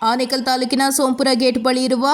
ಆನೇಕಲ್ ತಾಲೂಕಿನ ಸೋಂಪುರ ಗೇಟ್ ಬಳಿ ಇರುವ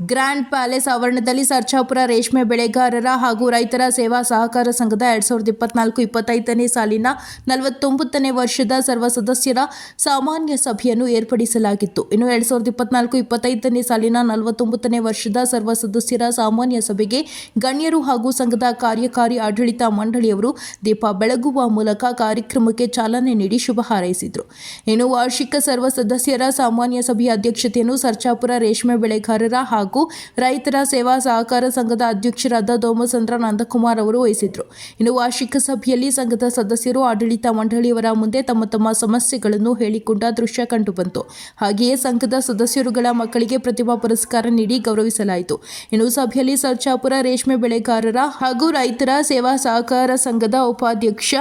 ಗ್ರ್ಯಾಂಡ್ ಪ್ಯಾಲೇಸ್ ಆವರಣದಲ್ಲಿ ಸರ್ಜಾಪುರ ರೇಷ್ಮೆ ಬೆಳೆಗಾರರ ಹಾಗೂ ರೈತರ ಸೇವಾ ಸಹಕಾರ ಸಂಘದ 2024-25ನೇ ಸಾಲಿನ 49ನೇ ವರ್ಷದ ಸರ್ವ ಸದಸ್ಯರ ಸಾಮಾನ್ಯ ಸಭೆಯನ್ನು ಏರ್ಪಡಿಸಲಾಗಿತ್ತು. ಇನ್ನು 2024-25ನೇ ಸಾಲಿನ 49ನೇ ವರ್ಷದ ಸರ್ವ ಸದಸ್ಯರ ಸಾಮಾನ್ಯ ಸಭೆಗೆ ಗಣ್ಯರು ಹಾಗೂ ಸಂಘದ ಕಾರ್ಯಕಾರಿ ಆಡಳಿತ ಮಂಡಳಿಯವರು ದೀಪ ಬೆಳಗುವ ಮೂಲಕ ಕಾರ್ಯಕ್ರಮಕ್ಕೆ ಚಾಲನೆ ನೀಡಿ ಶುಭ ಹಾರೈಸಿದರು. ಇನ್ನು ವಾರ್ಷಿಕ ಸರ್ವ ಸದಸ್ಯರ ಸಾಮಾನ್ಯ ಸಭೆಯ ಅಧ್ಯಕ್ಷತೆಯನ್ನು ಸರ್ಜಾಪುರ ರೇಷ್ಮೆ ಬೆಳೆಗಾರರ ಹಾಗೂ ರೈತರ ಸೇವಾ ಸಹಕಾರ ಸಂಘದ ಅಧ್ಯಕ್ಷರಾದ ದೋಮಸಂದ್ರ ನಂದಕುಮಾರ್ ಅವರು ವಹಿಸಿದರು. ಇನ್ನು ವಾರ್ಷಿಕ ಸಭೆಯಲ್ಲಿ ಸಂಘದ ಸದಸ್ಯರು ಆಡಳಿತ ಮಂಡಳಿಯವರ ಮುಂದೆ ತಮ್ಮ ತಮ್ಮ ಸಮಸ್ಯೆಗಳನ್ನು ಹೇಳಿಕೊಂಡ ದೃಶ್ಯ ಕಂಡುಬಂತು. ಹಾಗೆಯೇ ಸಂಘದ ಸದಸ್ಯರುಗಳ ಮಕ್ಕಳಿಗೆ ಪ್ರತಿಭಾ ಪುರಸ್ಕಾರ ನೀಡಿ ಗೌರವಿಸಲಾಯಿತು. ಇನ್ನು ಸಭೆಯಲ್ಲಿ ಸರ್ಜಾಪುರ ರೇಷ್ಮೆ ಬೆಳೆಗಾರರ ಹಾಗೂ ರೈತರ ಸೇವಾ ಸಹಕಾರ ಸಂಘದ ಉಪಾಧ್ಯಕ್ಷ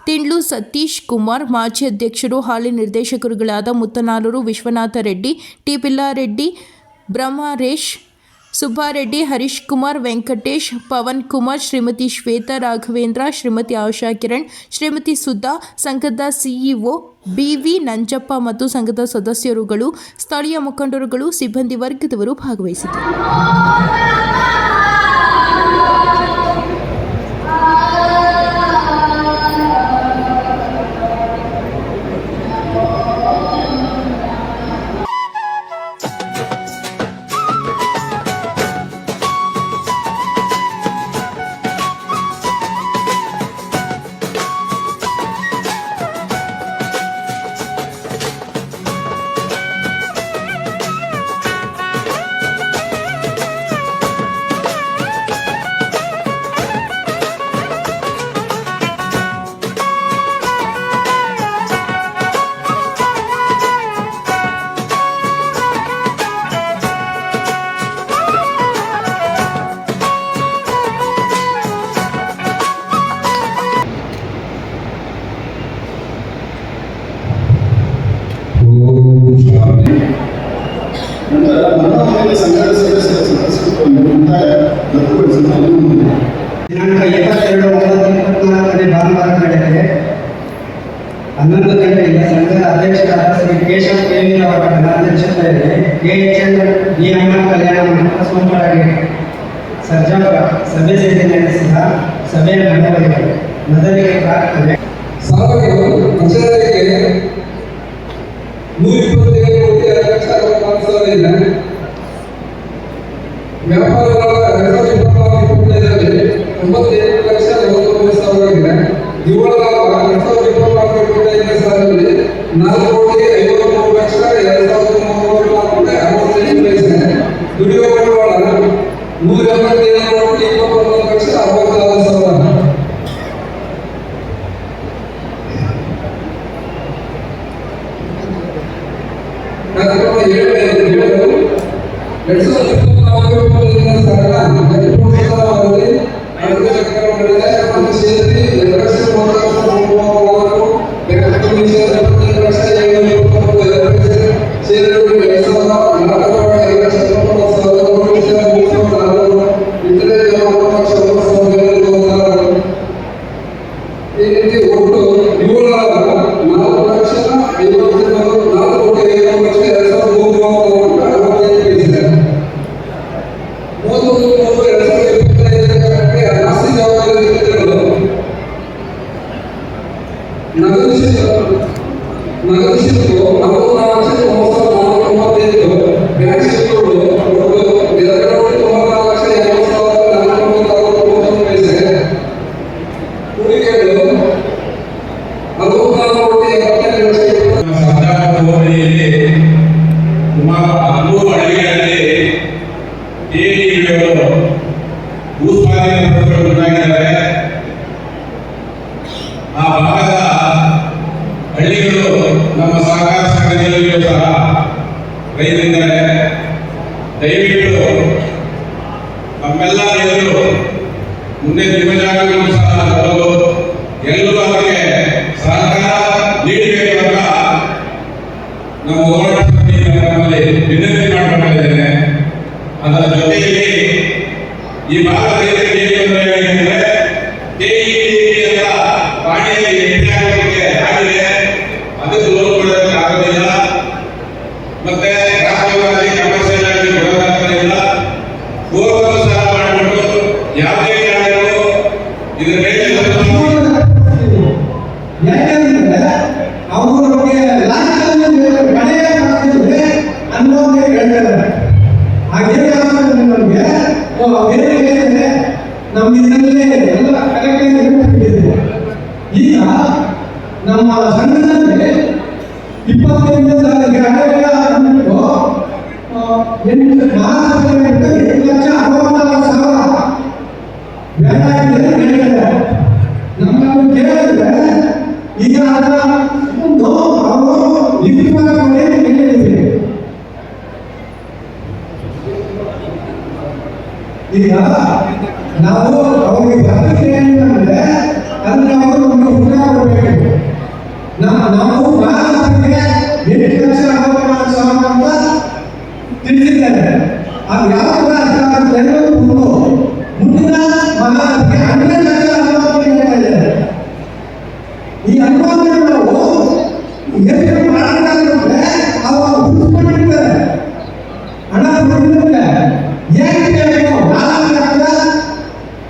ತಿಂಡ್ಲು ಸತೀಶ್ ಕುಮಾರ್, ಮಾಜಿ ಅಧ್ಯಕ್ಷರು ಹಾಲಿ ನಿರ್ದೇಶಕರುಗಳಾದ ಮುತ್ತನಾಳೂರು ವಿಶ್ವನಾಥ ರೆಡ್ಡಿ, ಟಿ ಪಿಲ್ಲಾರೆಡ್ಡಿ, ಬ್ರಹ್ಮರೇಶ್, ಸುಬ್ಬಾರೆಡ್ಡಿ, ಹರೀಶ್ ಕುಮಾರ್, ವೆಂಕಟೇಶ್, ಪವನ್ ಕುಮಾರ್, ಶ್ರೀಮತಿ ಶ್ವೇತಾ ರಾಘವೇಂದ್ರ, ಶ್ರೀಮತಿ ಆಶಾ ಕಿರಣ್, ಶ್ರೀಮತಿ ಸುಧಾ, ಸಂಘದ ಸಿಇಒ BV ನಂಜಪ್ಪ ಮತ್ತು ಸಂಘದ ಸದಸ್ಯರುಗಳು, ಸ್ಥಳೀಯ ಮುಖಂಡರುಗಳು, ಸಿಬ್ಬಂದಿ ವರ್ಗದವರು ಭಾಗವಹಿಸಿದರು. ದಿನಾಂಕ 22/9/2024 ಭಾನುವಾರ ಬೆಳಗ್ಗೆ 11 ಗಂಟೆಯಿಂದ ಸಂಘದ ಅಧ್ಯಕ್ಷರಾದ ಶ್ರೀ ಕೇಶವ್ ಅವರ ಅಧ್ಯಕ್ಷತೆಯಲ್ಲಿ KHL ಕಲ್ಯಾಣ ಮಂಟಪ ಸೋಂಪುರಗೆ ಸರ್ಜಾಪುರ ಸಭೆ ಸೇರಿ ನಡೆಸಿದ ಸಭೆಯ ನಡೆವಳಿಕೆ ಮೊದಲಿಗೆ ಪ್ರಾರ್ಥನೆ. ಆ ಭಾಗದ ಹಳ್ಳಿಗಳು ನಮ್ಮ ಸಹಕಾರ ಸಂಘದಲ್ಲಿಯೂ ಸಹ ರೈತರಿದ್ದಾರೆ. ದಯವಿಟ್ಟು ನಮ್ಮೆಲ್ಲ ರೈತರು ಮುಂದೆ ನಿಮ್ಮ ಜಾಗಗಳು ಸಹ ತರಲು ಎಲ್ಲರೂ ಅವರಿಗೆ ಸಹಕಾರ ನೀಡಬೇಕು ಅಂತ ನಮ್ಮ ಹೋರಾಟ ನಮ್ಮಲ್ಲಿ ವಿನಂತಿ ಮಾಡಿಕೊಂಡಿದ್ದೇನೆ. ಅದರ ಜೊತೆಯಲ್ಲಿ ಈ ಭಾಗ ರೈತರಿಗೆ ಏನು ತೊಂದರೆ ಆಗಿದೆ ಅಂತ ಪಾಣಿಯಲ್ಲಿ ಎಂಟ್ರಿ ಆಗೋದಕ್ಕೆ ಆಗಿದೆ, ಅದಕ್ಕೆ ಲೋನ್ ಕೊಡೋದಕ್ಕೆ ಆಗೋದಿಲ್ಲ. ಮತ್ತೆ ನಮ್ಮನ್ನು ಕೇಳಿದ್ರೆ ಈಗ ಒಂದು ಅವರು ಲಿಫ್ಟ್ ಮಾಡಿದ್ದೀವಿ. ಈಗ ನಾವು ಅವ್ರಿಗೆ ಬರಲಿಕ್ಕೆ ಏನಂದ್ರೆ ಅಂದ್ರೆ ಅವರು ನಮಗೆ ಉತ್ತರ ಕೊಡಬೇಕು. ನಾವು ಮಹಾರಾಷ್ಟ್ರಕ್ಕೆ 8,60,000 ಅಂತ ತಿಳಿಸಿದ್ದಾರೆ. ಅದು ಯಾವ ರಾಷ್ಟ್ರ ಮುಂದಿನ ಮಹಾರಾಷ್ಟ್ರಕ್ಕೆ 12,60,000 ಹೇಳ್ತಾ ಇದ್ದಾರೆ. ಈ ಅನುಭವವನ್ನು ನಾವು ಎಷ್ಟು ಮಾಡಬೇಕಾದ್ರೆ ಅವರು ಉಳಿಸ್ಕೊಂಡಿರ್ತಾರೆ, ಹಣ ಕೊಟ್ಟಿರ್ತಾರೆ. ಏನ್ ಕೇಳಬೇಕು? 4 ಲಕ್ಷ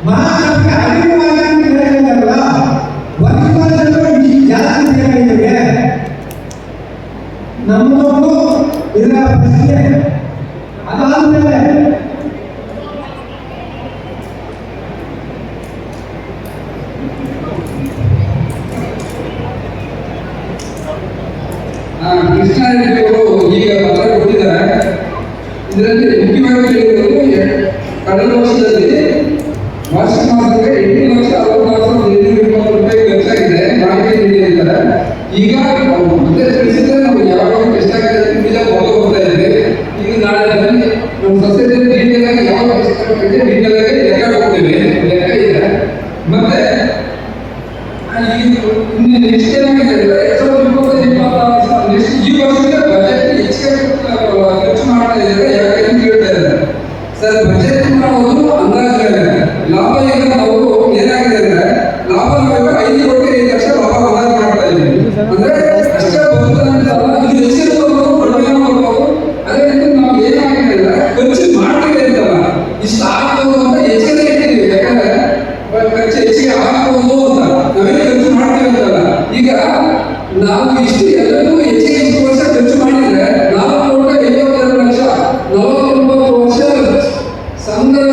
ಮಹಾರಾಷ್ಟ್ರಕ್ಕೆ ಅಧಿಕವಾಗಿ ಹೇಳಿದಾರಲ್ಲ, ವರ್ಷ ಜಾಸ್ತಿ ಬೇಕಾಗಿದೆ. ನಮ್ಮದೊಂದು ಇದರ ಪ್ರಶ್ನೆ. ಅದಾದ್ಮೇಲೆ ಕೃಷ್ಣ ರೆಡ್ಡಿಯವರು ಈಗ ಪತ್ರ ಕೊಟ್ಟಿದ್ದಾರೆ. ಇದರಲ್ಲಿ ಮುಖ್ಯವಾಗಿ ಹೇಳಿರುವುದು ಕಳೆದ ವರ್ಷದಲ್ಲಿ ಮಾರ್ಚ್ ಮಾಸಕ್ಕೆ 8,60,820 ರೂಪಾಯಿ ಖರ್ಚಾಗಿದೆ ಮಾಹಿತಿ ನೀಡಿದ್ದಾರೆ. ಈಗ ಮತ್ತೆ ತಿಳಿಸಿದ್ರೆ ನಾವು ಯಾವಾಗ ಎಷ್ಟಾಗಿದೆ ನಿಜ ಹೋಗ್ತಾ ಇದ್ದೇವೆ. ಈಗ ನಾಳೆ ಬನ್ನಿ ನಮ್ಮ ಸಸ್ಯದಲ್ಲಿ ಡೀಟೇಲ್ ಆಗಿ ಯಾವಾಗ ಎಷ್ಟಾಗುತ್ತೆ ಡೀಟೇಲ್ ಆಗಿ ಲೆಕ್ಕ ಕೊಡ್ತೇವೆ, ಲೆಕ್ಕ ಇದೆ. ಮತ್ತೆ ಇನ್ನು ನೆಕ್ಸ್ಟ್ ಏನಾಗಿದೆ ಅಂದ್ರೆ 2025 ನೆಕ್ಸ್ಟ್ ಈ ವರ್ಷದ ಬಜೆಟ್ ಹೆಚ್ಚಿಗೆ ಖರ್ಚು ಮಾಡ್ತಾ ಇದ್ದಾರೆ. ಯಾಕೆ ಅಂತ ಕೇಳ್ತಾ ಇದ್ದಾರೆ ಸರ್. ಬಜೆಟ್ ಮಾಡೋದು ಅಂದಾಜು ಲಾಭ. ಈಗ ನಾವು ಏನಾಗಿದೆ ಅಂದ್ರೆ ಲಾಭ 5 ಕೋಟಿ 5 ಲಕ್ಷ ಲಾಭ ಅಂದಾಜು ಮಾಡ್ತಾ ಇದ್ದೀವಿ. ಅಂದ್ರೆ ಅಷ್ಟೇ ಬರ್ತದೆ ಅಂತಲ್ಲ, ಇದು ಹೆಚ್ಚಿಗೆ ಕಡಿಮೆ ಮಾಡ್ಬೋದು. ಅದೇ ರೀತಿ ನಾವು ಏನಾಗಿದೆ ಅಂದ್ರೆ ಖರ್ಚು ಮಾಡ್ತೀವಿ ಅಂತಲ್ಲ, ಇಷ್ಟು ಆಗ್ಬೋದು ಅಂತ ಹೆಚ್ಚಿಗೆ ಇಟ್ಟಿದ್ದೀವಿ. ಯಾಕಂದ್ರೆ ಖರ್ಚು ಹೆಚ್ಚಿಗೆ ಆಗ್ಬೋದು ಅಂತ ನಾವೇನು ಖರ್ಚು ಮಾಡ್ತೀವಿ ಅಂತಲ್ಲ. ಈಗ ನಾವು ಇಷ್ಟು ಎಲ್ಲರಿಗೂ ಹೆಚ್ಚಿಗೆ ಇಷ್ಟು ವರ್ಷ ಖರ್ಚು ಮಾಡಿದ್ರೆ 4,52 ಲಕ್ಷ 49 ವರ್ಷ ಸಂಘದ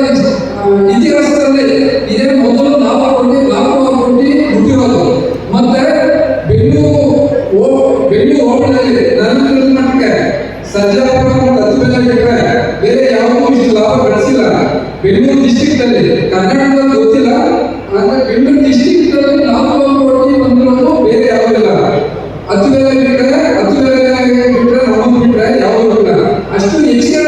ಇತಿಹಾಸದಲ್ಲಿ ಇದೇ ಮೊದಲು 4 ಕೋಟಿ ಹುಟ್ಟಿರೋದು. ಮತ್ತೆ ಬೆಂಗಳೂರು ಹೋಬಳಿಯಲ್ಲಿ ನನ್ನ ಮಟ್ಟಿಗೆ ಸರ್ಜಾಪುರ ಕತ್ತುಬೆಲೆ ಬಿಟ್ಟರೆ ಬೇರೆ ಯಾವುದೂ ಇಷ್ಟು ಲಾಭ ಗಳಿಸಿಲ್ಲ. ಬೆಂಗಳೂರು ಡಿಸ್ಟ್ರಿಕ್ಟ್ ಅಲ್ಲಿ ಕರ್ನಾಟಕದಲ್ಲಿ ಗೊತ್ತಿಲ್ಲ, ಆದ್ರೆ ಬೆಂಗಳೂರು ಡಿಸ್ಟ್ರಿಕ್ಟ್ ಅಲ್ಲಿ 4 ಕೋಟಿ ಬಂದಿರೋದು ಬೇರೆ ಯಾವುದಿಲ್ಲ. ಹತ್ತುಬೆಲೆ ಬಿಟ್ಟರೆ ನಮ್ಮನ್ನು ಬಿಟ್ಟರೆ ಯಾವುದೂ ಇಲ್ಲ. ಅಷ್ಟು ಹೆಚ್ಚಿಗೆ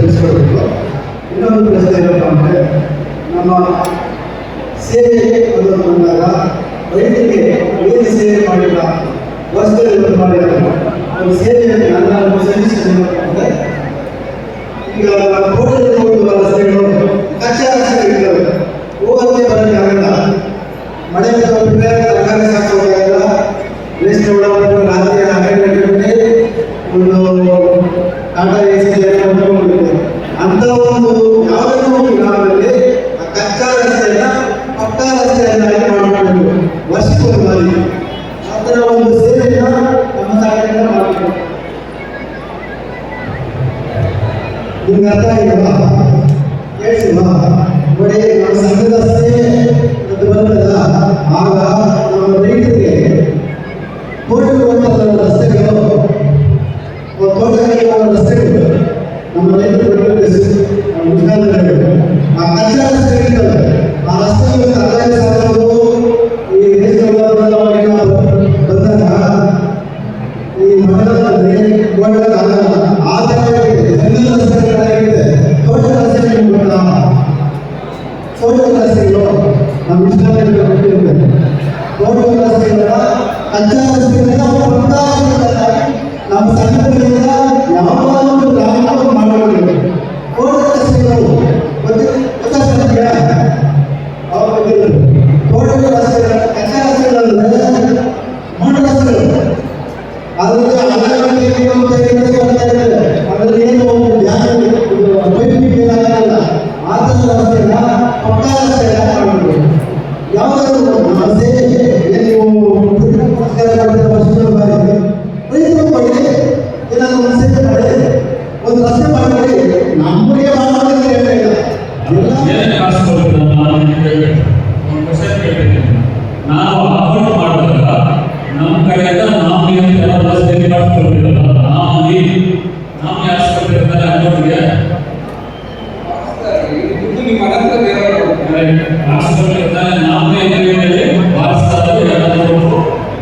ತಿಳಿಸ್ಕೊಡ್ಬೇಕು. ಇನ್ನೊಂದು ಪ್ರಶ್ನೆ ಏನಪ್ಪ ಅಂದರೆ, ನಮ್ಮ ಸೇವೆ ಅನ್ನೋದು ಬಂದಾಗ ರೈತರಿಗೆ ಏನು ಸೇವೆ ಮಾಡಿಲ್ಲ, ವರ್ಷದಲ್ಲಿ ಮಾಡಿಲ್ಲ ಒಂದು ಸೇವೆಯನ್ನು ನನ್ನ ಸಜೆಷನ್ ಅಂದರೆ, ಈಗ ಹೋಟೆಲ್ ರಸ್ತೆಗಳು ಕಚ್ಚಾ ರಸ್ತೆಗಳಿರ್ತವೆ, ಹೋಗೋಕ್ಕೆ ಬರೋಕ್ಕೆ ಆಗಲ್ಲ. ಮಳೆ ಬಿಟ್ಟರೆ ತರಕಾರಿ ಸಾಕೋಕ್ಕಾಗಲ್ಲ. ವೇಸ್ಟ್ ರಾತ್ರಿ 12 ಗಂಟೆ ಒಂದು ಟಾಟಾ ಎಸಿ ಅಂತ ಒಂದು ಯಾವುದೋ ಒಂದು ಗ್ರಾಮದಲ್ಲಿ ಆ ಕಚ್ಚಾ ರಸ್ತೆಯನ್ನ ಪಕ್ಕಾ ರಸ್ತೆಯನ್ನಾಗಿ ಮಾಡಬೇಕು. ವರ್ಷಕ್ಕೊಂದು ಬಾರಿ ಆ ಥರ ಒಂದು ಸೇವೆಯನ್ನು ನಮ್ಮ ಸಾಗಣೆ ಮಾಡಬೇಕು. ನಿಮ್ಗೆ ಅರ್ಥ ಆಗಿಲ್ವಾ? ಕೇಳಿಲ್ವಾ? ನೋಡಿ, ನಮ್ಮ ಸಂಘದ ಸೇವೆ ಅದು ಬರ್ತದ. ಆಗ ನಮ್ಮ ರೈತರಿಗೆ ತೋಟಕ್ಕೆ ರಸ್ತೆಗಳು, ತೋಟಗಾರಿಕೆ ರಸ್ತೆಗಳು ನಮ್ಮ ರೈತರು ಆ ಕಚ್ಚಾ ರಸ್ತೆಗಳಿರ್ತವೆ. ಆ ರಸ್ತೆಗಳು ತರಕಾರಿ ಸಾಕೋದು ಈ ಬಂದಾಗ ಈ ಮಠದ ಆ ಥರ ರಸ್ತೆಗಳಾಗಿದೆ. ತೋಟ ರಸ್ತೆಗಳು ನಮ್ಮ ಇಷ್ಟ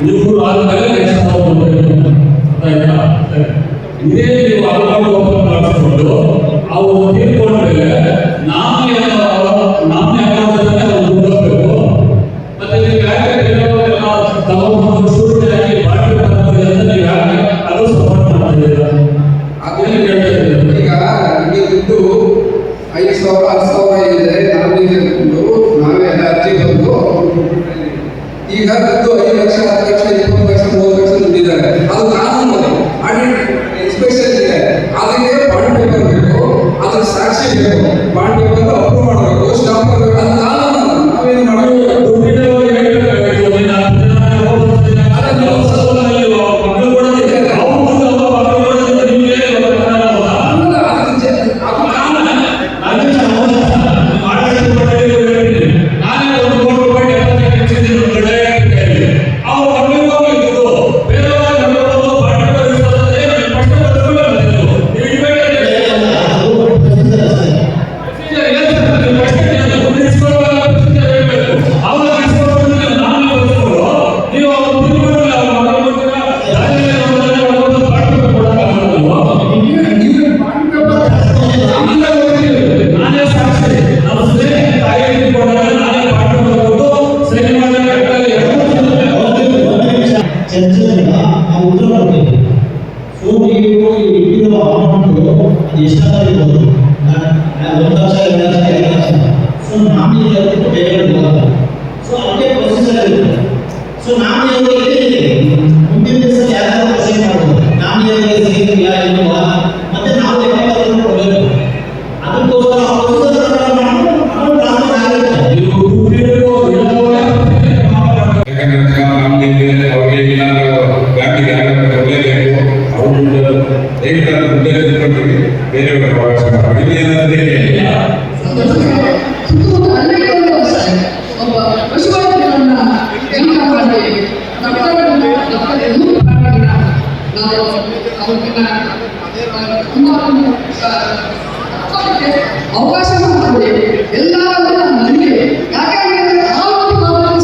ಇವರು ಆದ್ಮೇಲೆ ನೆಕ್ಸ್ಟ್ ನಾವು ಕೊಡ್ಬೇಕು. ಆಯ್ತಾ? ಇದೇ ನೀವು ಅಕೌಂಟ್ ಓಪನ್ ಮಾಡಿಸ್ಕೊಂಡು ಅವರು ತೀರ್ಕೊಂಡ್ಮೇಲೆ ನಾಮಿನಿ ಅಕೌಂಟ್ ಅವ್ರು ದುಡ್ಡಬೇಕು. ಮತ್ತೆ ನೀವು ಯಾಕೆ ತಗೊಂಡು ಶೂರಿಟಿ ಆಗಿ ಬಾಕಿ ಬರ್ತದೆ ಅಂತ ನೀವು ಯಾಕೆ ಅದು ಸಪೋರ್ಟ್ ಮಾಡ್ತಾ ಇದ್ದೀರಾ? ಅದನ್ನ ಕೇಳ್ತಾ ಇದ್ದೀನಿ. ಈಗ ನಿಮಗೆ ದುಡ್ಡು 5,000 10,000 ಇದೆ, ನಾಮಿನಿಗೆ ದುಡ್ಡು ನಾವೆಲ್ಲ ಅರ್ಜಿ ಬಂದು ಈಗ ದುಡ್ಡು 5 ಲಕ್ಷ 10 ಲಕ್ಷ 20 ಲಕ್ಷ 30 ಲಕ್ಷ ದುಡ್ಡಿದ್ದಾರೆ. ಅದು ಕಾನೂನು ಆಡಿಟ್ ಇನ್ಸ್ಪೆಕ್ಷನ್ ಇದೆ. ಅದಕ್ಕೆ ಬಾಂಡ್ ಪೇಪರ್ ಬೇಕು, ಅದ್ರ ಸಾಕ್ಷಿ ಬೇಕು, ಬಾಂಡ್ ಪೇಪರ್ ಅಪ್ರೂವ್ ಮಾಡಬೇಕು, ಸ್ಟಾಂಪ್ ಮಾಡಬೇಕು. ಅದು ಕಾನೂನು. ನಾವೇನು ಮಾಡಬೇಕು? ಚರ್ಚೆಯಿಂದ ನಾವು ಉತ್ತರ ಕೊಡ್ತೇವೆ. ಸೊ ನೀವು ಇಟ್ಟಿರುವ ಅಮೌಂಟ್ ಎಷ್ಟಾಗಿರ್ಬೋದು, 1 ಲಕ್ಷ 2 ಲಕ್ಷ 5 ಲಕ್ಷ. ಸೊ ನಾಮಿನಿ ಬೇರೆ ಬರಲ್ಲ. ಸೊ ಅದಕ್ಕೆ ಪ್ರೊಸೀಜರ್ ಇರುತ್ತೆ. ಸೊ ನಾಮಿನಿಯವರಿಗೆ ಮುಂದಿನ ದಿವಸ ಯಾರು ಪ್ರೊಸೀಜರ್ ಮಾಡ್ಬೋದು, ನಾಮಿನಿಯವರಿಗೆ ಸಿಗಿದೆಯಾ ಇಲ್ವಾ, ಮತ್ತೆ ನಾವು ಲೆಕ್ಕಪತ್ರ ಕೊಡಬೇಕು. ಅದಕ್ಕೋಸ್ಕರ ಪ್ರೊಸೀಜರ್ ಟ್ರಾನ್ಸ್ಫರ್ ಆಗುತ್ತೆ. ಯಾಕಂದ್ರೆ ಅವ್ರಿಗೆ ಬ್ಯಾಂಕಿಗೆ ಕೊಡಲೇಬೇಕು. ಅವರು ಬೇರೆಯವರು ಪ್ರವಾಸ ಮಾಡ್ತಾರೆ. ಅವಕಾಶ ಮಾಡ್ತಾರೆ ಎಲ್ಲರೂ ನನಗೆ. ಯಾಕಂದ್ರೆ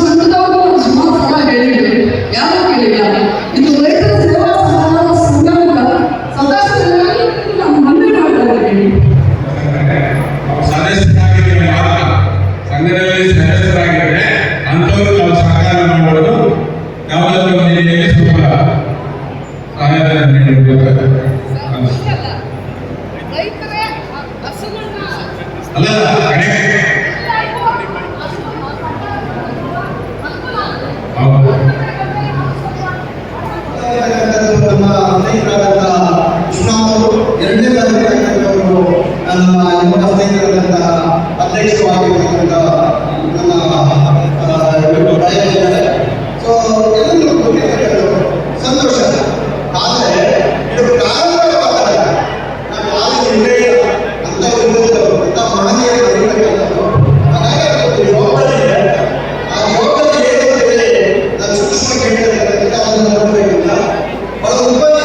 ಸಂಘದವರು ಸುಮಾರು ಸಲ ಹೇಳಿದ್ರು, ಯಾರು ಕೇಳಿಲ್ಲ. ಇದು ರೈತರ ಸೇವಾ ಸಹಕಾರ ಸಂಘದ ಸದಸ್ಯರಾಗಿ ನಾವು ಮನವಿ ಮಾಡ್ತಾ ಇದ್ದೀವಿ. ಸದಸ್ಯರಾಗಿದ್ದರೆ ಮಾತ್ರ, ಸಂಘದಲ್ಲಿ ಸದಸ್ಯರಾಗಿದ್ದರೆ ಅಂಥವ್ರು ನಾವು ಸಹಕಾರ ಮಾಡೋದು. ಯಾವುದಾದ್ರೂ ಮನೆಗೆ ಸ್ವಲ್ಪ ಸಹಾಯಧನ ನೀಡಬೇಕು. ಅಲ್ಲ ನಮ್ಮ ಸ್ನೇಹಿತರಾದಂತಹ ವಿಶ್ವನಾಥ್ ಅವರು 2ನೇ ತಾರೀಕು ನಮ್ಮ ಯುವ ಸ್ನೇಹಿತರಾದಂತಹ ಅಧ್ಯಕ್ಷವಾಗಿರ್ತಕ್ಕಂಥ ನಮ್ಮ ಪ್ರಾಯೋಜಕರೇ. ಸೊ ಎಲ್ಲರೂ ಗೊತ್ತಿರ್ತಕ್ಕಂಥದ್ದು ಸಂತೋಷ. ಆದರೆ ಇದು ಪ್ರಾರಂಭವಾದಾಗ ನಾವು ಯಾರು ಇಲ್ಲೇ ಅಂತ ಅಂತ ಮಹನೀಯರು ಇರತಕ್ಕಂಥದ್ದು. ಹಾಗಾಗಿ ಅದು ಜವಾಬ್ದಾರಿ ಇದೆ. ಆ ಜವಾಬ್ದಾರಿ ಏನಿದೆ ನಾನು ಸೂಕ್ಷ್ಮ ಕೇಳಿರ್ತಕ್ಕಂಥ ಅದನ್ನು ನೋಡಬೇಕಿಲ್ಲ. ಬಹಳ ಉಪಯೋಗ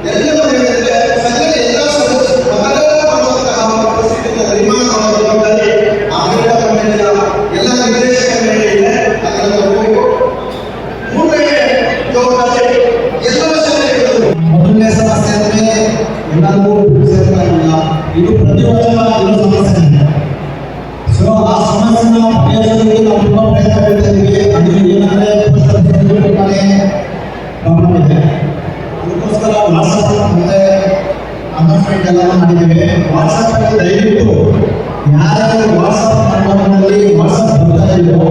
ಎಲ್ಲರೂ ಹೇಳಿದ್ರೆ ಸಂಘದ ಎಲ್ಲ ಸದಸ್ಯರು ಮತದಾನ ಮಾಡುವಂತಹ ಪರಿಸ್ಥಿತಿಯಿಂದ ನಿರ್ಮಾಣ ಮಾಡುವ ಜವಾಬ್ದಾರಿ ಆಡಳಿತ ಮಂಡಳಿಯ ಎಲ್ಲ ನಿರ್ದೇಶಕರ ಮೇಲೆ ಇದೆ. ಅದನ್ನು ನೋಡಬೇಕು. 3ನೇ ಜವಾಬ್ದಾರಿ ಎಲ್ಲರ ಸೇವೆಗಳು. ಮೊದಲನೇ ಸಮಸ್ಯೆ ಅಂದರೆ ಎಲ್ಲರಿಗೂ ಸೇರ್ತಾರಿಲ್ಲ. ಇದು ಪ್ರತಿ ವರ್ಷ ಇರೋ ಸಮಸ್ಯೆ. ಸೊ ಆ ಸಮಸ್ಯೆನ ಪರಿಹರಿಸೋದಕ್ಕೆ ನಾವು ತುಂಬ ಪ್ರಯತ್ನ ಮಾಡ್ತಾ ಇದ್ದೀವಿ. ಅದು ಏನಂದರೆ ಪ್ರಾಬ್ಲಮ್ ಇದೆ. ಅದಕ್ಕೋಸ್ಕರ ವಾಟ್ಸಪ್ ಮತ್ತೆ ಅನೌನ್ಸ್ಮೆಂಟ್ ಎಲ್ಲ ಮಾಡಿದ್ದೇವೆ. ವಾಟ್ಸಪ್ಪಲ್ಲಿ ದಯವಿಟ್ಟು ಯಾರ್ಯಾರು ವಾಟ್ಸಪ್ ನಂಬರ್ನಲ್ಲಿ ವಾಟ್ಸಪ್ ಬರ್ತಾ ಇದೆಯೋ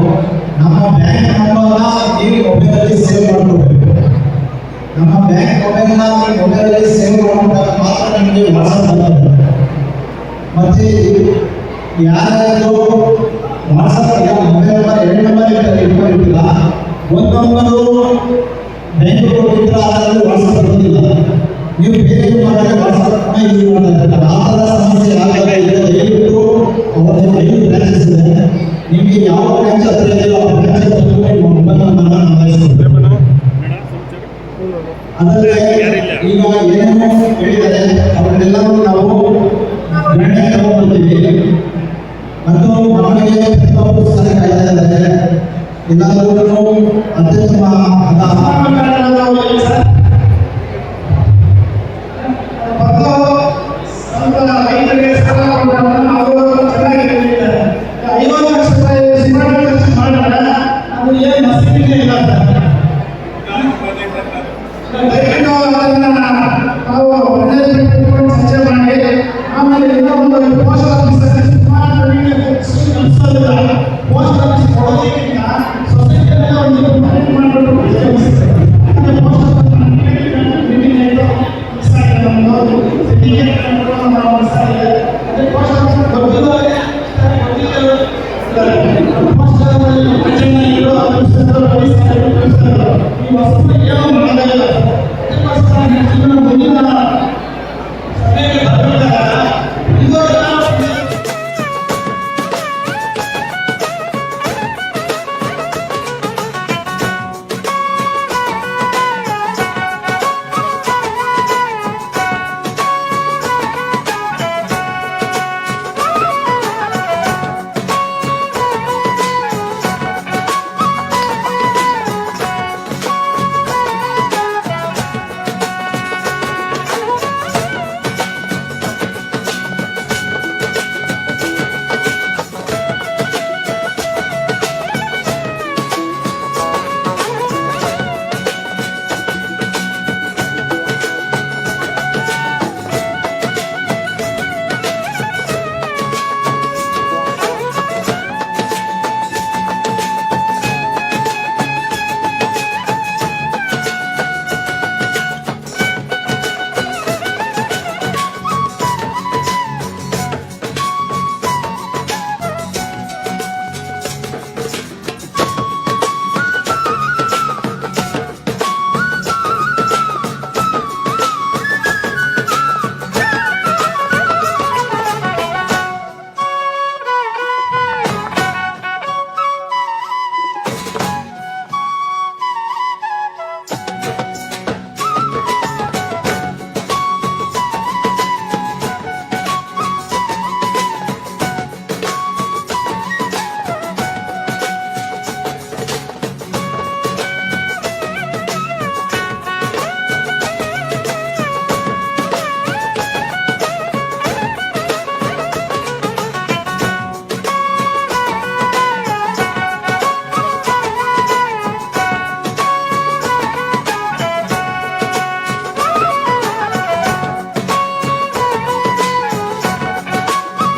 ನಮ್ಮ ಬ್ಯಾಂಕ್ ನಂಬರ್ನ ನೀವು ಮೊಬೈಲಲ್ಲಿ ಸೇವ್ ಮಾಡ್ಕೋಬೇಕು. ನಮ್ಮ ಬ್ಯಾಂಕ್ ಮೊಬೈಲ್ನ ಮೊಬೈಲಲ್ಲಿ ಸೇವ್ ಮಾಡಿದಾಗ ಮಾತ್ರ ನಮಗೆ ವಾಟ್ಸಪ್ ಬರ್ತದೆ. ಮತ್ತು ಯಾರ್ಯಾರು ವಾಟ್ಸಪ್ ಮೊಬೈಲ್ ನಂಬರ್ 2 ನಂಬರ್ ಇಟ್ಕೊಂಡಿರ್ತೀರ, 1 ನಂಬರು ಬ್ಯಾಂಕ್ ಕೊಟ್ಟಿದ್ರೆ ಅದರಲ್ಲಿ ವಾಟ್ಸಪ್ ಬರೋದಿಲ್ಲ. ನೀವು ಬೇರೆ ಮಾಡಿದ್ರೆ ವಾಟ್ಸಪ್ನ ಯೂಸ್ ಮಾಡ್ತಾ ಇರ್ತಾರೆ. ಆ ಥರ ಸಮಸ್ಯೆ ಯಾವ್ದಾರ ಇದ್ದರೆ ದಯವಿಟ್ಟು ಅವರಿಗೆ 5 ಬ್ರಾಂಚಸ್ ಇದೆ. ನಿಮಗೆ ಯಾವ ಬ್ರಾಂಚ್ ಹತ್ರ ಇದೆಯೋ ಆ ಬ್ರಾಂಚ್ ಬಂದು ನಿಮ್ಮ ಮೊಬೈಲ್ ನಂಬರ್ನ ನೋಂದಾಯಿಸ್ಕೊಳ್ಬೇಕು. ಅದರಲ್ಲಿ ಈಗ ಏನೇನೋ ಹೇಳಿದ್ದಾರೆ ಅವನ್ನೆಲ್ಲರೂ ನಾವು ಗಣನೆ ತಗೊಂಡ್ಬರ್ತೀವಿ. ಮತ್ತು ಮಕ್ಕಳಿಗೆ ಪುಸ್ತಕ ಕಾಯ್ತಾ ಇದ್ದಾರೆ. ಎಲ್ಲರೂ ಅತ್ಯುತ್ತಮ ಈ ವಸ್ತು ಏನೋ ಮಾಡಲ್ಲ. ಅದಕ್ಕೋಸ್ಕರ ನಾನು ಮುಂದಿನ ಸಭೆಗೆ ಬರಬೇಕಾದಾಗ ಇದುವರೆಗೆ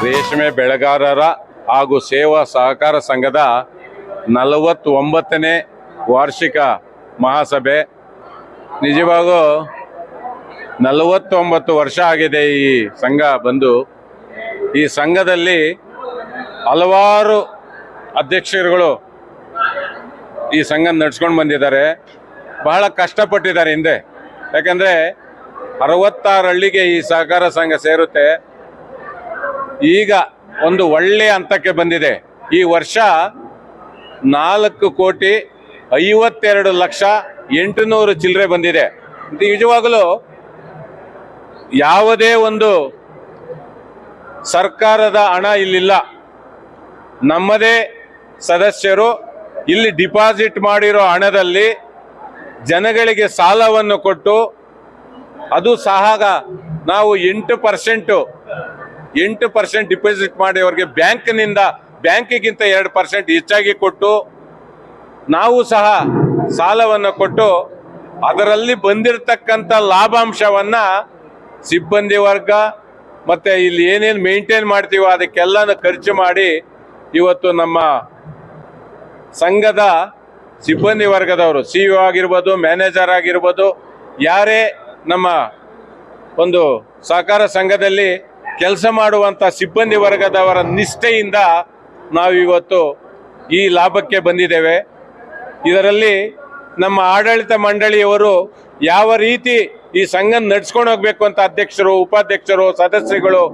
ರೇಷ್ಮೆ ಬೆಳೆಗಾರರ ಹಾಗೂ ಸೇವಾ ಸಹಕಾರ ಸಂಘದ 49ನೇ ವಾರ್ಷಿಕ ಮಹಾಸಭೆ. ನಿಜವಾಗೂ 49 ವರ್ಷ ಆಗಿದೆ ಈ ಸಂಘ ಬಂದು. ಈ ಸಂಘದಲ್ಲಿ ಹಲವಾರು ಅಧ್ಯಕ್ಷರುಗಳು ಈ ಸಂಘ ನಡ್ಸ್ಕೊಂಡು ಬಂದಿದ್ದಾರೆ. ಬಹಳ ಕಷ್ಟಪಟ್ಟಿದ್ದಾರೆ ಹಿಂದೆ. ಯಾಕಂದರೆ 66 ಹಳ್ಳಿಗೆ ಈ ಸಹಕಾರ ಸಂಘ ಸೇರುತ್ತೆ. ಈಗ ಒಂದು ಒಳ್ಳೆಯ ಹಂತಕ್ಕೆ ಬಂದಿದೆ. ಈ ವರ್ಷ 4,52,800 ಚಿಲ್ಲರೆ ಬಂದಿದೆ. ನಿಜವಾಗಲೂ ಯಾವುದೇ ಒಂದು ಸರ್ಕಾರದ ಹಣ ಇಲ್ಲಿಲ್ಲ. ನಮ್ಮದೇ ಸದಸ್ಯರು ಇಲ್ಲಿ ಡಿಪಾಸಿಟ್ ಮಾಡಿರೋ ಹಣದಲ್ಲಿ ಜನಗಳಿಗೆ ಸಾಲವನ್ನು ಕೊಟ್ಟು, ಅದು ಸಹ ನಾವು 8% ಡಿಪಾಸಿಟ್ ಮಾಡಿ ಅವರಿಗೆ ಬ್ಯಾಂಕಿಗಿಂತ 2% ಹೆಚ್ಚಾಗಿ ಕೊಟ್ಟು, ನಾವು ಸಹ ಸಾಲವನ್ನು ಕೊಟ್ಟು ಅದರಲ್ಲಿ ಬಂದಿರತಕ್ಕಂಥ ಲಾಭಾಂಶವನ್ನು ಸಿಬ್ಬಂದಿ ವರ್ಗ ಮತ್ತು ಇಲ್ಲಿ ಏನೇನು ಮೇಂಟೈನ್ ಮಾಡ್ತೀವೋ ಅದಕ್ಕೆಲ್ಲನೂ ಖರ್ಚು ಮಾಡಿ ಇವತ್ತು ನಮ್ಮ ಸಂಘದ ಸಿಬ್ಬಂದಿ ವರ್ಗದವರು, CEO ಆಗಿರ್ಬೋದು, ಮ್ಯಾನೇಜರ್ ಆಗಿರ್ಬೋದು, ಯಾರೇ ನಮ್ಮ ಒಂದು ಸಹಕಾರ ಸಂಘದಲ್ಲಿ ಕೆಲಸ ಮಾಡುವಂಥ ಸಿಬ್ಬಂದಿ ವರ್ಗದವರ ನಿಷ್ಠೆಯಿಂದ ನಾವಿವತ್ತು ಈ ಲಾಭಕ್ಕೆ ಬಂದಿದ್ದೇವೆ. ಇದರಲ್ಲಿ ನಮ್ಮ ಆಡಳಿತ ಮಂಡಳಿಯವರು ಯಾವ ರೀತಿ ಈ ಸಂಘ ನಡ್ಸ್ಕೊಂಡು ಹೋಗ್ಬೇಕು ಅಂತ ಅಧ್ಯಕ್ಷರು, ಉಪಾಧ್ಯಕ್ಷರು, ಸದಸ್ಯರುಗಳು,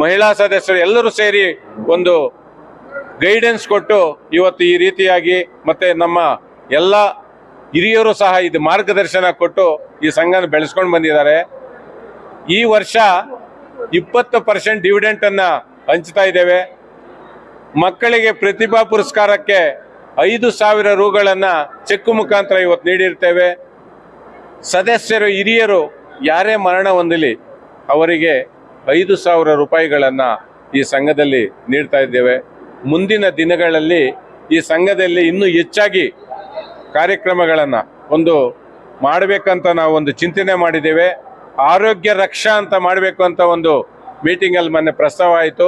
ಮಹಿಳಾ ಸದಸ್ಯರು ಎಲ್ಲರೂ ಸೇರಿ ಒಂದು ಗೈಡೆನ್ಸ್ ಕೊಟ್ಟು ಇವತ್ತು ಈ ರೀತಿಯಾಗಿ, ಮತ್ತು ನಮ್ಮ ಎಲ್ಲ ಹಿರಿಯರು ಸಹ ಇದು ಮಾರ್ಗದರ್ಶನ ಕೊಟ್ಟು ಈ ಸಂಘನ ಬೆಳೆಸ್ಕೊಂಡು ಬಂದಿದ್ದಾರೆ. ಈ ವರ್ಷ 20% ಡಿವಿಡೆಂಟನ್ನು ಹಂಚ್ತಾ ಇದ್ದೇವೆ. ಮಕ್ಕಳಿಗೆ ಪ್ರತಿಭಾ ಪುರಸ್ಕಾರಕ್ಕೆ 5,000 ರೂಗಳನ್ನು ಚೆಕ್ ಮುಖಾಂತರ ಇವತ್ತು ನೀಡಿರ್ತೇವೆ. ಸದಸ್ಯರು, ಹಿರಿಯರು ಯಾರೇ ಮರಣ ಹೊಂದಲಿ ಅವರಿಗೆ 5,000 ರೂಪಾಯಿಗಳನ್ನು ಈ ಸಂಘದಲ್ಲಿ ನೀಡ್ತಾ ಇದ್ದೇವೆ. ಮುಂದಿನ ದಿನಗಳಲ್ಲಿ ಈ ಸಂಘದಲ್ಲಿ ಇನ್ನೂ ಹೆಚ್ಚಾಗಿ ಕಾರ್ಯಕ್ರಮಗಳನ್ನು ಒಂದು ಮಾಡಬೇಕಂತ ನಾವು ಒಂದು ಚಿಂತನೆ ಮಾಡಿದ್ದೇವೆ. ಆರೋಗ್ಯ ರಕ್ಷಾ ಅಂತ ಮಾಡಬೇಕು ಅಂತ ಒಂದು ಮೀಟಿಂಗಲ್ಲಿ ಮೊನ್ನೆ ಪ್ರಸ್ತಾವ ಆಯಿತು.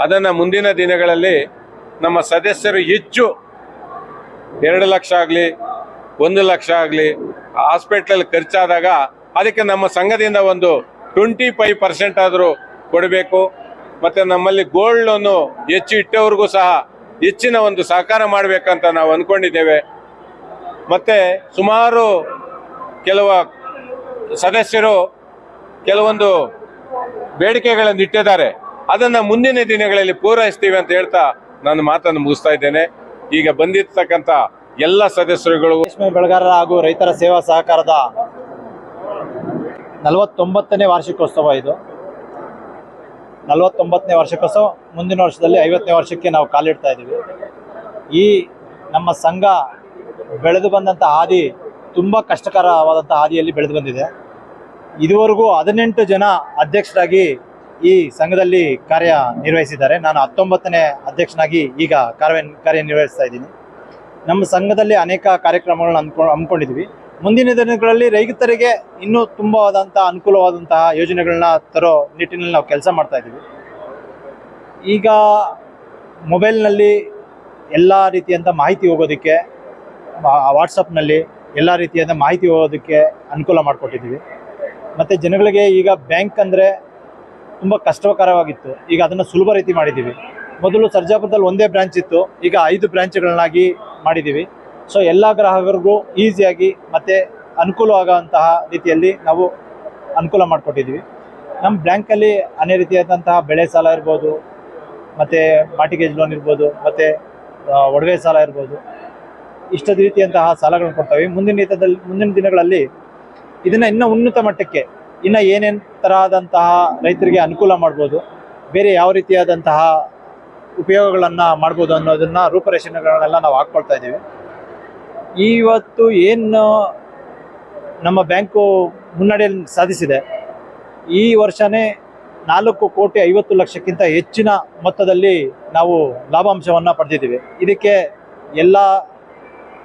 ಅದನ್ನು ಮುಂದಿನ ದಿನಗಳಲ್ಲಿ ನಮ್ಮ ಸದಸ್ಯರು ಹೆಚ್ಚು 2 ಲಕ್ಷ ಆಗಲಿ 1 ಲಕ್ಷ ಆಗಲಿ ಹಾಸ್ಪಿಟ್ಲಲ್ಲಿ ಖರ್ಚಾದಾಗ ಅದಕ್ಕೆ ನಮ್ಮ ಸಂಘದಿಂದ ಒಂದು 25% ಆದರೂ ಕೊಡಬೇಕು. ಮತ್ತು ನಮ್ಮಲ್ಲಿ ಗೋಲ್ಡ್ ಲೋನು ಹೆಚ್ಚು ಇಟ್ಟವ್ರಿಗೂ ಸಹ ಹೆಚ್ಚಿನ ಒಂದು ಸಹಕಾರ ಮಾಡಬೇಕಂತ ನಾವು ಅಂದ್ಕೊಂಡಿದ್ದೇವೆ. ಮತ್ತು ಸುಮಾರು ಕೆಲವು ಸದಸ್ಯರು ಕೆಲವೊಂದು ಬೇಡಿಕೆಗಳನ್ನು ಇಟ್ಟಿದ್ದಾರೆ. ಅದನ್ನು ಮುಂದಿನ ದಿನಗಳಲ್ಲಿ ಪೂರೈಸ್ತೀವಿ ಅಂತ ಹೇಳ್ತಾ ನಾನು ಮಾತನ್ನು ಮುಗಿಸ್ತಾ ಇದ್ದೇನೆ. ಈಗ ಬಂದಿರ್ತಕ್ಕಂಥ ಎಲ್ಲ ಸದಸ್ಯರುಗಳು ರೇಷ್ಮೆ ಬೆಳೆಗಾರರ ಹಾಗೂ ರೈತರ ಸೇವಾ ಸಹಕಾರದ 49ನೇ ವಾರ್ಷಿಕೋತ್ಸವ ಇದು. 49ನೇ ವಾರ್ಷಿಕೋತ್ಸವ, ಮುಂದಿನ ವರ್ಷದಲ್ಲಿ 50ನೇ ವರ್ಷಕ್ಕೆ ನಾವು ಕಾಲಿಡ್ತಾ ಇದ್ದೀವಿ. ಈ ನಮ್ಮ ಸಂಘ ಬೆಳೆದು ಬಂದಂಥ ಹಾದಿ ತುಂಬ ಕಷ್ಟಕರವಾದಂಥ ಹಾದಿಯಲ್ಲಿ ಬೆಳೆದು ಬಂದಿದೆ. ಇದುವರೆಗೂ 18 ಜನ ಅಧ್ಯಕ್ಷರಾಗಿ ಈ ಸಂಘದಲ್ಲಿ ಕಾರ್ಯನಿರ್ವಹಿಸಿದ್ದಾರೆ. ನಾನು 19ನೇ ಅಧ್ಯಕ್ಷನಾಗಿ ಈಗ ಕಾರ್ಯನಿರ್ವಹಿಸ್ತಾ ಇದ್ದೀನಿ. ನಮ್ಮ ಸಂಘದಲ್ಲಿ ಅನೇಕ ಕಾರ್ಯಕ್ರಮಗಳನ್ನ ಹಮ್ಮಿಕೊಂಡಿದ್ವಿ. ಮುಂದಿನ ದಿನಗಳಲ್ಲಿ ರೈತರಿಗೆ ಇನ್ನೂ ತುಂಬವಾದಂಥ ಅನುಕೂಲವಾದಂತಹ ಯೋಜನೆಗಳನ್ನ ತರೋ ನಿಟ್ಟಿನಲ್ಲಿ ನಾವು ಕೆಲಸ ಮಾಡ್ತಾ ಇದ್ದೀವಿ. ಈಗ ಮೊಬೈಲ್ನಲ್ಲಿ ಎಲ್ಲ ರೀತಿಯಂಥ ಮಾಹಿತಿ ಹೋಗೋದಕ್ಕೆ, ವಾಟ್ಸಪ್ನಲ್ಲಿ ಎಲ್ಲ ರೀತಿಯಾದ ಮಾಹಿತಿ ಹೋಗೋದಕ್ಕೆ ಅನುಕೂಲ ಮಾಡಿಕೊಟ್ಟಿದ್ದೀವಿ. ಮತ್ತು ಜನಗಳಿಗೆ ಈಗ ಬ್ಯಾಂಕ್ ಅಂದರೆ ತುಂಬ ಕಷ್ಟಕರವಾಗಿತ್ತು. ಈಗ ಅದನ್ನು ಸುಲಭ ರೀತಿ ಮಾಡಿದ್ದೀವಿ. ಮೊದಲು ಸರ್ಜಾಪುರದಲ್ಲಿ ಒಂದೇ ಬ್ರಾಂಚ್ ಇತ್ತು, ಈಗ 5 ಬ್ರಾಂಚ್ಗಳನ್ನಾಗಿ ಮಾಡಿದ್ದೀವಿ. ಸೊ ಎಲ್ಲ ಗ್ರಾಹಕರಿಗೂ ಈಸಿಯಾಗಿ ಮತ್ತು ಅನುಕೂಲವಾಗುವಂತಹ ರೀತಿಯಲ್ಲಿ ನಾವು ಅನುಕೂಲ ಮಾಡಿಕೊಟ್ಟಿದ್ದೀವಿ. ನಮ್ಮ ಬ್ಯಾಂಕಲ್ಲಿ ಅನೇಕ ರೀತಿಯಾದಂತಹ ಬೆಳೆ ಸಾಲ ಇರ್ಬೋದು, ಮತ್ತು ಮಾರ್ಟಿಗೇಜ್ ಲೋನ್ ಇರ್ಬೋದು, ಮತ್ತು ಒಡವೆ ಸಾಲ ಇರ್ಬೋದು, ಇಷ್ಟದ ರೀತಿಯಂತಹ ಸಾಲಗಳನ್ನು ಕೊಡ್ತೇವೆ. ಮುಂದಿನ ದಿನಗಳಲ್ಲಿ ಇದನ್ನು ಇನ್ನೂ ಉನ್ನತ ಮಟ್ಟಕ್ಕೆ ಇನ್ನು ಏನೇನು ತರಹದಂತಹ ರೈತರಿಗೆ ಅನುಕೂಲ ಮಾಡ್ಬೋದು, ಬೇರೆ ಯಾವ ರೀತಿಯಾದಂತಹ ಉಪಯೋಗಗಳನ್ನು ಮಾಡ್ಬೋದು ಅನ್ನೋದನ್ನು ರೂಪರೇಷೆಗಳನ್ನೆಲ್ಲ ನಾವು ಹಾಕ್ಕೊಳ್ತಾ ಇದ್ದೀವಿ. ಇವತ್ತು ಏನು ನಮ್ಮ ಬ್ಯಾಂಕು ಮುನ್ನಡೆಯನ್ನು ಸಾಧಿಸಿದೆ, ಈ ವರ್ಷವೇ 4,50,00,000ಕ್ಕಿಂತ ಹೆಚ್ಚಿನ ಮೊತ್ತದಲ್ಲಿ ನಾವು ಲಾಭಾಂಶವನ್ನು ಪಡೆದಿದ್ದೀವಿ. ಇದಕ್ಕೆ ಎಲ್ಲ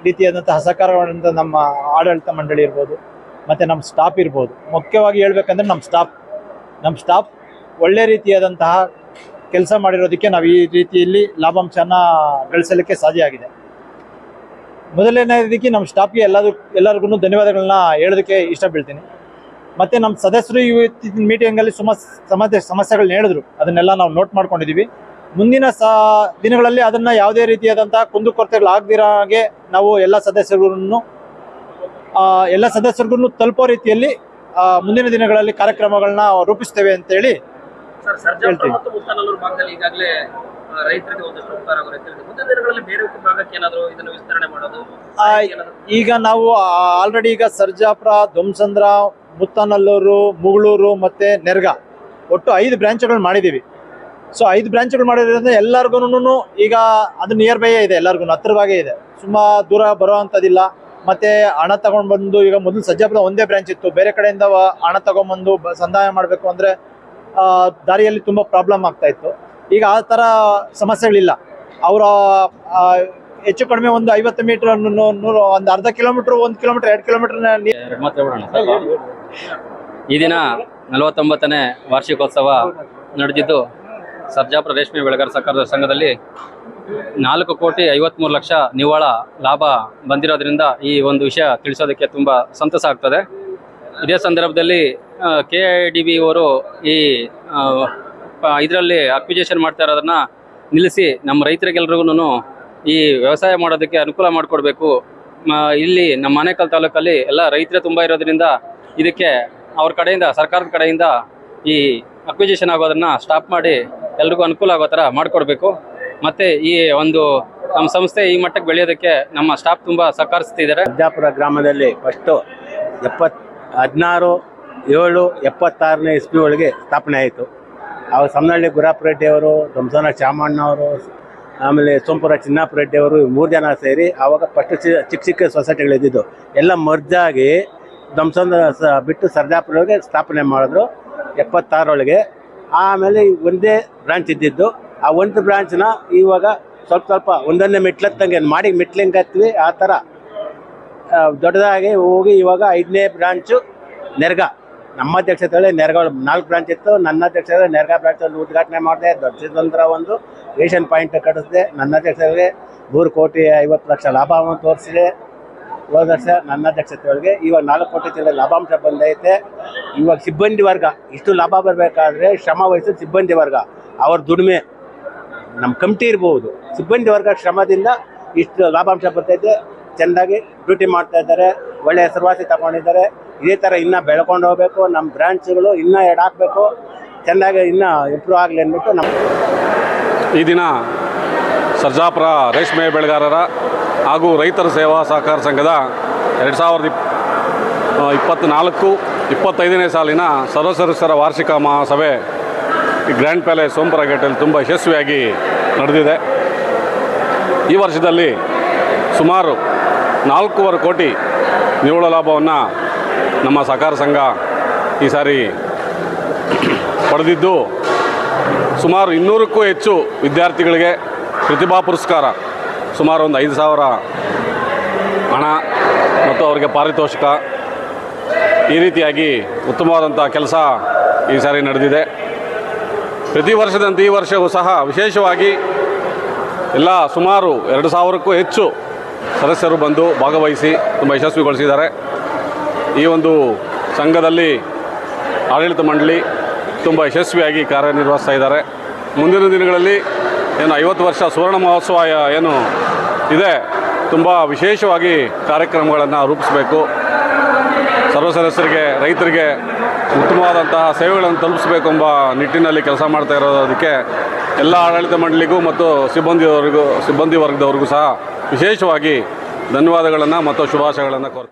ರೀತಿಯಾದಂತಹ ಸಹಕಾರಗಳಿಂದ ನಮ್ಮ ಆಡಳಿತ ಮಂಡಳಿ ಇರ್ಬೋದು, ಮತ್ತು ನಮ್ಮ ಸ್ಟಾಫ್ ಇರ್ಬೋದು. ಮುಖ್ಯವಾಗಿ ಹೇಳ್ಬೇಕಂದ್ರೆ ನಮ್ಮ ಸ್ಟಾಫ್ ಒಳ್ಳೆ ರೀತಿಯಾದಂತಹ ಕೆಲಸ ಮಾಡಿರೋದಕ್ಕೆ ನಾವು ಈ ರೀತಿಯಲ್ಲಿ ಲಾಭಾಂಶನ ಗಳಿಸಲಿಕ್ಕೆ ಸಾಧ್ಯ ಆಗಿದೆ. ಮೊದಲನೇದಕ್ಕೆ ನಮ್ಮ ಸ್ಟಾಫ್ಗೆ ಎಲ್ಲರಿಗೂ ಧನ್ಯವಾದಗಳನ್ನ ಹೇಳೋದಕ್ಕೆ ಇಷ್ಟಪಡ್ತೀನಿ. ಮತ್ತು ನಮ್ಮ ಸದಸ್ಯರು ಇವತ್ತಿನ ಮೀಟಿಂಗಲ್ಲಿ ಸಮಸ್ಯೆಗಳನ್ನ ಹೇಳಿದ್ರು, ಅದನ್ನೆಲ್ಲ ನಾವು ನೋಟ್ ಮಾಡ್ಕೊಂಡಿದ್ದೀವಿ. ಮುಂದಿನ ದಿನಗಳಲ್ಲಿ ಅದನ್ನು ಯಾವುದೇ ರೀತಿಯಾದಂಥ ಕುಂದುಕೊರತೆಗಳಾಗದಿರೋ ಹಾಗೆ ನಾವು ಎಲ್ಲ ಸದಸ್ಯರಿಗೂ ತಲುಪೋ ರೀತಿಯಲ್ಲಿ ಮುಂದಿನ ದಿನಗಳಲ್ಲಿ ಕಾರ್ಯಕ್ರಮಗಳನ್ನ ರೂಪಿಸ್ತೇವೆ ಅಂತೇಳಿ ಹೇಳ್ತೀವಿ. ಈಗಾಗಲೇ ರೈತರಿಗೆ ಒಂದಷ್ಟು ಉಪಕಾರ ಆಗುತ್ತೆ. ಮುಂದಿನ ದಿನಗಳಲ್ಲಿ ಬೇರೆ ಭಾಗಕ್ಕೆ ಏನಾದರೂ ಇದನ್ನು ವಿಸ್ತರಣೆ ಮಾಡೋದು? ಈಗ ನಾವು ಆಲ್ರೆಡಿ ಈಗ ಸರ್ಜಾಪುರ, ಧ್ವಂಸಂದ್ರ, ಮುತ್ತನಲ್ಲೂರು, ಮುಗಳೂರು ಮತ್ತು ನೆರ್ಗ ಒಟ್ಟು 5 ಬ್ರಾಂಚ್ಗಳು ಮಾಡಿದ್ದೀವಿ. ಸೊ 5 ಬ್ರಾಂಚ್ಗಳು ಮಾಡಿರೋದ್ರಿಂದ ಎಲ್ಲರಿಗೂ ಈಗ ಅದು ನಿಯರ್ ಬೈ ಇದೆ, ಎಲ್ಲರಿಗೂ ಹತ್ತಿರವಾಗೇ ಇದೆ, ಸುಮ್ಮಾ ದೂರ ಬರೋ ಅಂಥದ್ದಿಲ್ಲ. ಮತ್ತು ಹಣ ತಗೊಂಡ್ಬಂದು, ಈಗ ಮೊದಲು ಸರ್ಜಾಪುರ ಒಂದೇ ಬ್ರಾಂಚ್ ಇತ್ತು, ಬೇರೆ ಕಡೆಯಿಂದ ಹಣ ತಗೊಂಡ್ಬಂದು ಸಂದಾಯ ಮಾಡಬೇಕು ಅಂದರೆ ದಾರಿಯಲ್ಲಿ ತುಂಬ ಪ್ರಾಬ್ಲಮ್ ಆಗ್ತಾಯಿತ್ತು. ಈಗ ಆ ಥರ ಸಮಸ್ಯೆಗಳಿಲ್ಲ. ಅವರ ಹೆಚ್ಚು ಕಡಿಮೆ ಒಂದು 50 ಮೀಟ್ರ್, 100, ಒಂದು ಅರ್ಧ ಕಿಲೋಮೀಟ್ರ್, 1 ಕಿಲೋಮೀಟ್ರ್, 2 ಕಿಲೋಮೀಟ್ರ್ನ ಈ ದಿನ 49ನೇ ವಾರ್ಷಿಕೋತ್ಸವ ನಡೆದಿದ್ದು ಸರ್ಜಾಪುರ ರೇಷ್ಮೆ ಬೆಳೆಗಾರರ ಸಹಕಾರ ಸಂಘದಲ್ಲಿ 4,53,00,000 ನಿವ್ವಳ ಲಾಭ ಬಂದಿರೋದ್ರಿಂದ ಈ ಒಂದು ವಿಷಯ ತಿಳಿಸೋದಕ್ಕೆ ತುಂಬ ಸಂತಸ ಆಗ್ತದೆ. ಇದೇ ಸಂದರ್ಭದಲ್ಲಿ KIDB ಅವರು ಈ ಇದರಲ್ಲಿ ಅಕ್ವಿಜೇಷನ್ ಮಾಡ್ತಾ ಇರೋದನ್ನ ನಿಲ್ಲಿಸಿ ನಮ್ಮ ರೈತರಿಗೆಲ್ರಿಗೂ ಈ ವ್ಯವಸಾಯ ಮಾಡೋದಕ್ಕೆ ಅನುಕೂಲ ಮಾಡಿಕೊಡ್ಬೇಕು. ಇಲ್ಲಿ ನಮ್ಮ ಆನೇಕಲ್ ತಾಲೂಕಲ್ಲಿ ಎಲ್ಲ ರೈತರೇ ತುಂಬ ಇರೋದ್ರಿಂದ ಇದಕ್ಕೆ ಅವ್ರ ಕಡೆಯಿಂದ, ಸರ್ಕಾರದ ಕಡೆಯಿಂದ ಈ ಅಕ್ವಿಜೇಷನ್ ಆಗೋದನ್ನು ಸ್ಟಾಪ್ ಮಾಡಿ ಎಲ್ರಿಗೂ ಅನುಕೂಲ ಆಗೋ ಥರ ಮಾಡಿಕೊಡ್ಬೇಕು. ಮತ್ತು ಈ ಒಂದು ನಮ್ಮ ಸಂಸ್ಥೆ ಈ ಮಟ್ಟಕ್ಕೆ ಬೆಳೆಯೋದಕ್ಕೆ ನಮ್ಮ ಸ್ಟಾಫ್ ತುಂಬ ಸಹಕರಿಸ್ತಿದ್ದಾರೆ. ಸರ್ಜಾಪುರ ಗ್ರಾಮದಲ್ಲಿ ಫಸ್ಟು 16/7/76ನೇ ಇಸ್ವಿ ಒಳಗೆ ಸ್ಥಾಪನೆ ಆಯಿತು. ಆವಾಗ ಸಮ್ಮನಹಳ್ಳಿ ಗುರಾಪರೆಡ್ಡಿಯವರು, ಧ್ವಂಸನ ಚಾಮಣ್ಣವರು, ಆಮೇಲೆ ಸೋಂಪುರ ಚಿನ್ನಾಪರೆಡ್ಡಿಯವರು 3 ಜನ ಸೇರಿ ಆವಾಗ ಫಸ್ಟ್ ಚಿಕ್ಕ ಸೊಸೈಟಿಗಳಿದ್ದು ಎಲ್ಲ ಮರ್ಜಾಗಿ ಧ್ವಂಸನ ಬಿಟ್ಟು ಸರ್ಜಾಪುರೊಳಗೆ ಸ್ಥಾಪನೆ ಮಾಡಿದ್ರು 76 ಆಮೇಲೆ ಒಂದೇ ಬ್ರಾಂಚ್ ಇದ್ದಿದ್ದು. ಆ ಒಂದು ಬ್ರಾಂಚ್ನ ಇವಾಗ ಸ್ವಲ್ಪ ಒಂದೊಂದೇ ಮೆಟ್ಲತ್ತಂಗೆ ಮಾಡಿ ಮೆಟ್ಲಿಂಗ್ ಹತ್ವಿ. ಆ ಥರ ದೊಡ್ಡದಾಗಿ ಹೋಗಿ ಇವಾಗ 5ನೇ ಬ್ರಾಂಚು ನೆರ್ಗ, ನಮ್ಮ ಅಧ್ಯಕ್ಷತೆಯಲ್ಲಿ ನೆರ್ಗ 4 ಬ್ರಾಂಚ್ ಇತ್ತು. ನನ್ನ ಅಧ್ಯಕ್ಷತೆ ನೆರ್ಗ ಬ್ರಾಂಚಲ್ಲಿ ಉದ್ಘಾಟನೆ ಮಾಡಿದೆ. ದೊಡ್ಡ ಒಂದು ರೇಷನ್ ಪಾಯಿಂಟ್ ಕಟ್ಟಿಸಿದೆ. ನನ್ನ ಅಧ್ಯಕ್ಷತೆಯಲ್ಲಿ 3,50,00,000 ಲಾಭವನ್ನು ತೋರಿಸಿದೆ. ಹೋದ ವರ್ಷ ನನ್ನ ಅಧ್ಯಕ್ಷತೆಯೊಳಗೆ ಇವಾಗ 4 ಕೋಟಿ ಲಾಭಾಂಶ ಬಂದೈತೆ. ಇವಾಗ ಸಿಬ್ಬಂದಿ ವರ್ಗ ಇಷ್ಟು ಲಾಭ ಬರಬೇಕಾದ್ರೆ ಶ್ರಮ ವಹಿಸಿದ ಸಿಬ್ಬಂದಿ ವರ್ಗ ಅವ್ರ ದುಡಿಮೆ, ನಮ್ಮ ಕಮಿಟಿ ಇರ್ಬೋದು, ಸಿಬ್ಬಂದಿ ವರ್ಗ ಶ್ರಮದಿಂದ ಇಷ್ಟು ಲಾಭಾಂಶ ಬರ್ತೈತೆ. ಚೆಂದಾಗಿ ಡ್ಯೂಟಿ ಮಾಡ್ತಾ ಇದ್ದಾರೆ, ಒಳ್ಳೆ ಹೆಸರುವಾಸಿ ತಗೊಂಡಿದ್ದಾರೆ. ಇದೇ ಥರ ಇನ್ನೂ ಬೆಳ್ಕೊಂಡು ಹೋಗಬೇಕು, ನಮ್ಮ ಬ್ರಾಂಚ್ಗಳು ಇನ್ನೂ ಹಾಕಬೇಕು, ಚೆಂದಾಗಿ ಇನ್ನೂ ಇಂಪ್ರೂವ್ ಆಗಲಿ ಅಂದ್ಬಿಟ್ಟು ನಮ್ಮ ಈ ದಿನ ಸರ್ಜಾಪುರ ರೇಷ್ಮೆ ಬೆಳೆಗಾರರ ಹಾಗೂ ರೈತರ ಸೇವಾ ಸಹಕಾರ ಸಂಘದ 2024-25ನೇ ಸಾಲಿನ ಸದಸ್ಯರ ವಾರ್ಷಿಕ ಮಹಾಸಭೆ ಈ ಗ್ರ್ಯಾಂಡ್ ಪ್ಯಾಲೇಸ್ ಸೋಂಪುರ ಗೇಟಲ್ಲಿ ತುಂಬ ಯಶಸ್ವಿಯಾಗಿ ನಡೆದಿದೆ. ಈ ವರ್ಷದಲ್ಲಿ ಸುಮಾರು 4.25 ಕೋಟಿ ನಿವ್ವಳ ಲಾಭವನ್ನು ನಮ್ಮ ಸಹಕಾರ ಸಂಘ ಈ ಸಾರಿ ಪಡೆದಿದ್ದು, ಸುಮಾರು 200ಕ್ಕೂ ಹೆಚ್ಚು ವಿದ್ಯಾರ್ಥಿಗಳಿಗೆ ಪ್ರತಿಭಾ ಪುರಸ್ಕಾರ, ಸುಮಾರು ಒಂದು 5,000 ಹಣ ಮತ್ತು ಅವರಿಗೆ ಪಾರಿತೋಷಿಕ, ಈ ರೀತಿಯಾಗಿ ಉತ್ತಮವಾದಂಥ ಕೆಲಸ ಈ ಸಾರಿ ನಡೆದಿದೆ. ಪ್ರತಿ ವರ್ಷದಂತೆ ಈ ವರ್ಷವೂ ಸಹ ವಿಶೇಷವಾಗಿ ಎಲ್ಲ ಸುಮಾರು 2,000ಕ್ಕೂ ಹೆಚ್ಚು ಸದಸ್ಯರು ಬಂದು ಭಾಗವಹಿಸಿ ತುಂಬ ಯಶಸ್ವಿಗೊಳಿಸಿದ್ದಾರೆ. ಈ ಒಂದು ಸಂಘದಲ್ಲಿ ಆಡಳಿತ ಮಂಡಳಿ ತುಂಬ ಯಶಸ್ವಿಯಾಗಿ ಕಾರ್ಯನಿರ್ವಹಿಸ್ತಾ ಇದ್ದಾರೆ. ಮುಂದಿನ ದಿನಗಳಲ್ಲಿ ಏನು 50 ವರ್ಷ ಸುವರ್ಣ ಮಹೋತ್ಸವ ಏನು ಇದೆ, ತುಂಬ ವಿಶೇಷವಾಗಿ ಕಾರ್ಯಕ್ರಮಗಳನ್ನು ರೂಪಿಸಬೇಕು, ಸರ್ವ ಸದಸ್ಯರಿಗೆ ರೈತರಿಗೆ ಉತ್ತಮವಾದಂತಹ ಸೇವೆಗಳನ್ನು ತಲುಪಿಸಬೇಕೆಂಬ ನಿಟ್ಟಿನಲ್ಲಿ ಕೆಲಸ ಮಾಡ್ತಾ ಇರೋದಕ್ಕೆ ಎಲ್ಲ ಆಡಳಿತ ಮಂಡಳಿಗೂ ಮತ್ತು ಸಿಬ್ಬಂದಿ ವರ್ಗದವರಿಗೂ ಸಹ ವಿಶೇಷವಾಗಿ ಧನ್ಯವಾದಗಳನ್ನು ಮತ್ತು ಶುಭಾಶಯಗಳನ್ನು ಕೋರ್ತೀನಿ.